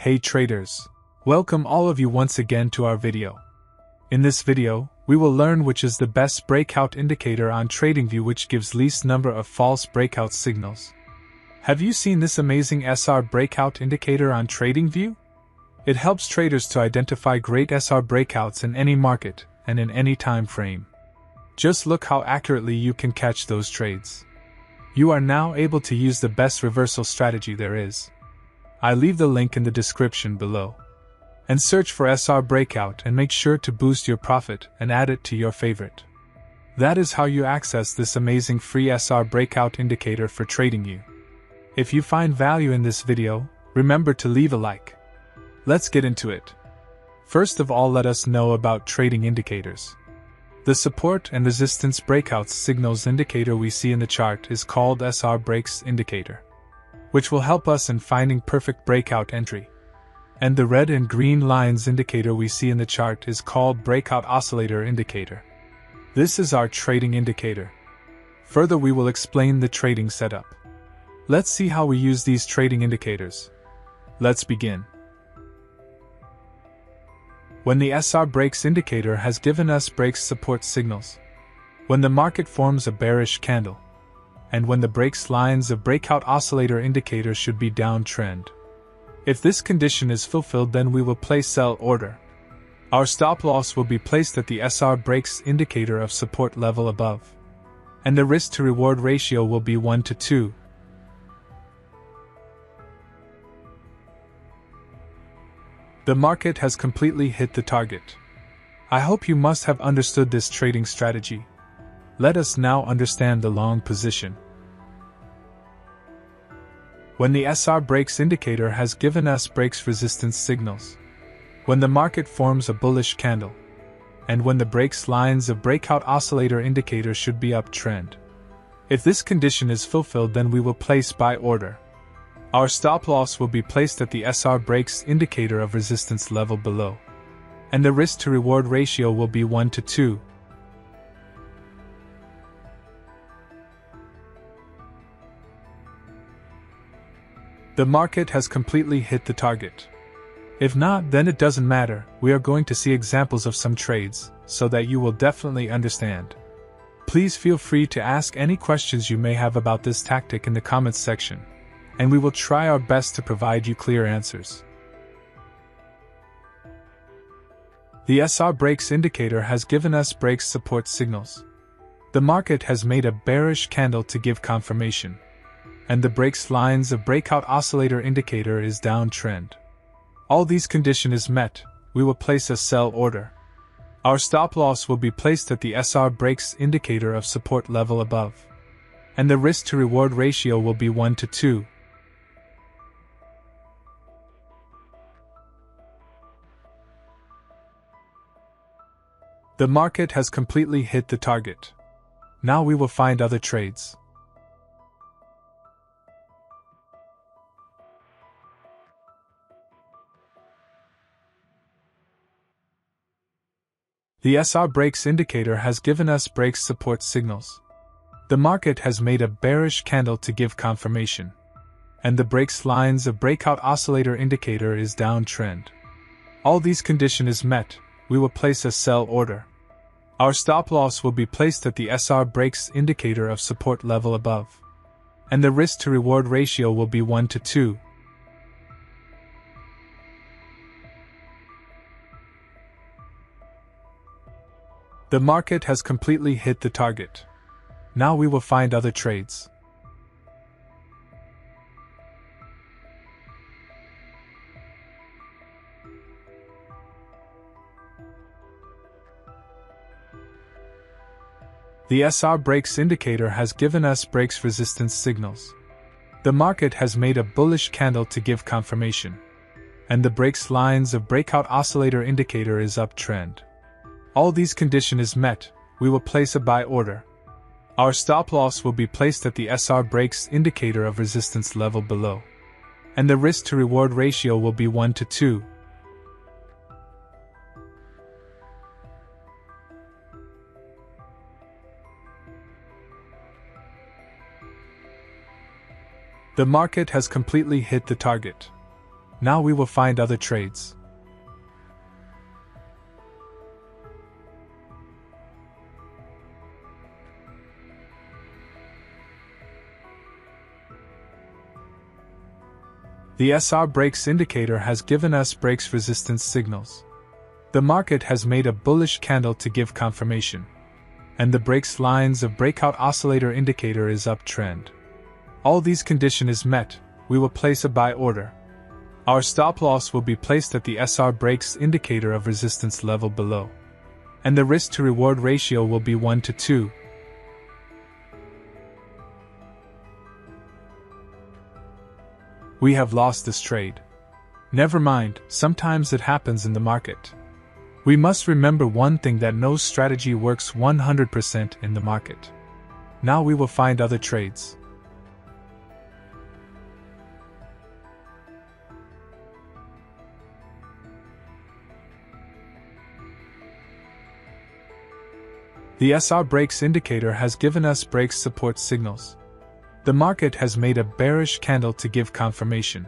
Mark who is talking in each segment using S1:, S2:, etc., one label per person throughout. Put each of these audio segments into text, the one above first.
S1: Hey traders! Welcome all of you once again to our video. In this video, we will learn which is the best breakout indicator on TradingView, which gives least number of false breakout signals. Have you seen this amazing SR breakout indicator on TradingView? It helps traders to identify great SR breakouts in any market and in any time frame. Just look how accurately you can catch those trades. You are now able to use the best reversal strategy there is. I leave the link in the description below. And search for SR Breakout and make sure to boost your profit and add it to your favorite. That is how you access this amazing free SR Breakout indicator for TradingView. If you find value in this video, remember to leave a like. Let's get into it. First of all, let us know about trading indicators. The support and resistance breakouts signals indicator we see in the chart is called SR Breaks indicator, which will help us in finding perfect breakout entry. And the red and green lines indicator we see in the chart is called Breakout Oscillator indicator. This is our trading indicator. Further, we will explain the trading setup. Let's see how we use these trading indicators. Let's begin. When the SR Breaks indicator has given us breaks support signals, when the market forms a bearish candle, and when the breaks lines of Breakout Oscillator indicator should be downtrend. If this condition is fulfilled, then we will place sell order. Our stop loss will be placed at the SR Breaks indicator of support level above, and the risk to reward ratio will be 1 to 2. The market has completely hit the target. I hope you must have understood this trading strategy. Let us now understand the long position. When the SR Breaks indicator has given us breaks resistance signals, when the market forms a bullish candle, and when the breaks lines of Breakout Oscillator indicator should be uptrend. If this condition is fulfilled, then we will place buy order. Our stop loss will be placed at the SR Breaks indicator of resistance level below, and the risk to reward ratio will be 1 to 2. The market has completely hit the target. If not, then it doesn't matter. We are going to see examples of some trades, so that you will definitely understand. Please feel free to ask any questions you may have about this tactic in the comments section, and we will try our best to provide you clear answers. The SR Breaks indicator has given us breaks support signals. The market has made a bearish candle to give confirmation, and the breaks lines of Breakout Oscillator indicator is downtrend. All these condition is met, we will place a sell order. Our stop loss will be placed at the SR Breaks indicator of support level above, and the risk to reward ratio will be 1 to 2. The market has completely hit the target. Now we will find other trades. The SR Breaks indicator has given us breaks support signals. The market has made a bearish candle to give confirmation, and the breaks lines of Breakout Oscillator indicator is downtrend. All these condition is met, we will place a sell order. Our stop loss will be placed at the SR Breaks indicator of support level above, and the risk to reward ratio will be 1 to 2. The market has completely hit the target. Now we will find other trades. The SR Breaks indicator has given us breaks resistance signals. The market has made a bullish candle to give confirmation, and the breaks lines of Breakout Oscillator indicator is uptrend. All these condition is met, we will place a buy order. Our stop loss will be placed at the SR Breaks indicator of resistance level below, and the risk to reward ratio will be 1 to 2. The market has completely hit the target. Now we will find other trades. The SR breaks indicator has given us breaks resistance signals. The market has made a bullish candle to give confirmation. And the breaks lines of breakout oscillator indicator is uptrend. All these condition is met, we will place a buy order. Our stop loss will be placed at the SR breaks indicator of resistance level below. And the risk to reward ratio will be 1 to 2. We have lost this trade. Never mind, sometimes it happens in the market. We must remember one thing, that no strategy works 100% in the market. Now we will find other trades. The SR breaks indicator has given us breaks support signals. The market has made a bearish candle to give confirmation.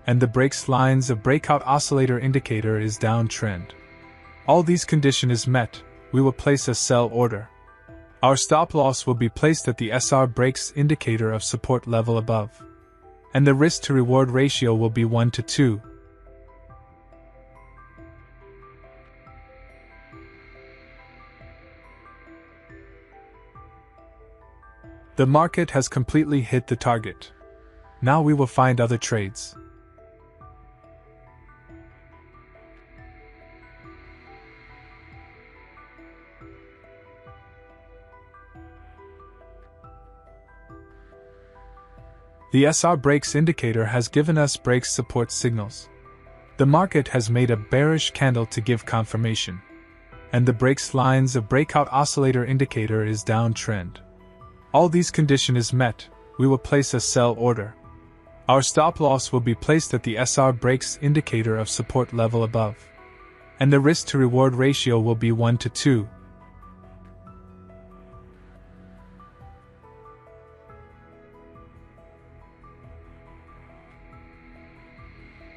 S1: And the breaks lines of breakout oscillator indicator is downtrend. All these condition is met, we will place a sell order. Our stop loss will be placed at the SR breaks indicator of support level above. And the risk to reward ratio will be 1 to 2. The market has completely hit the target. Now we will find other trades. The SR breaks indicator has given us breaks support signals. The market has made a bearish candle to give confirmation. And the breaks lines of breakout oscillator indicator is downtrend. All these condition is met, we will place a sell order. Our stop loss will be placed at the SR breaks indicator of support level above. And the risk to reward ratio will be 1 to 2.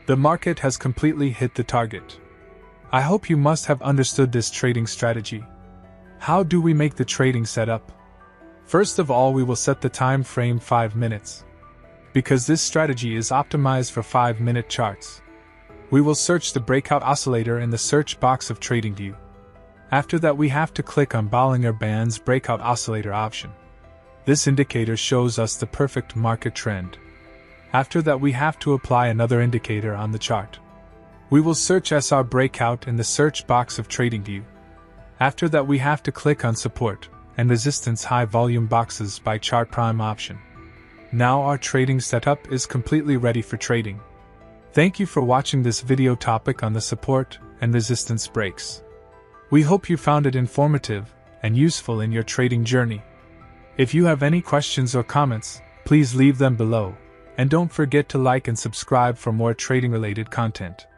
S1: The market has completely hit the target. I hope you must have understood this trading strategy. How do we make the trading setup? First of all, we will set the time frame 5 minutes. Because this strategy is optimized for 5-minute charts. We will search the breakout oscillator in the search box of TradingView. After that, we have to click on Bollinger Band's breakout oscillator option. This indicator shows us the perfect market trend. After that, we have to apply another indicator on the chart. We will search SR breakout in the search box of TradingView. After that, we have to click on support and resistance high volume boxes by chart prime option. Now our trading setup is completely ready for trading. Thank you for watching this video topic on the support and resistance breaks. We hope you found it informative and useful in your trading journey. If you have any questions or comments, please leave them below, and don't forget to like and subscribe for more trading related content.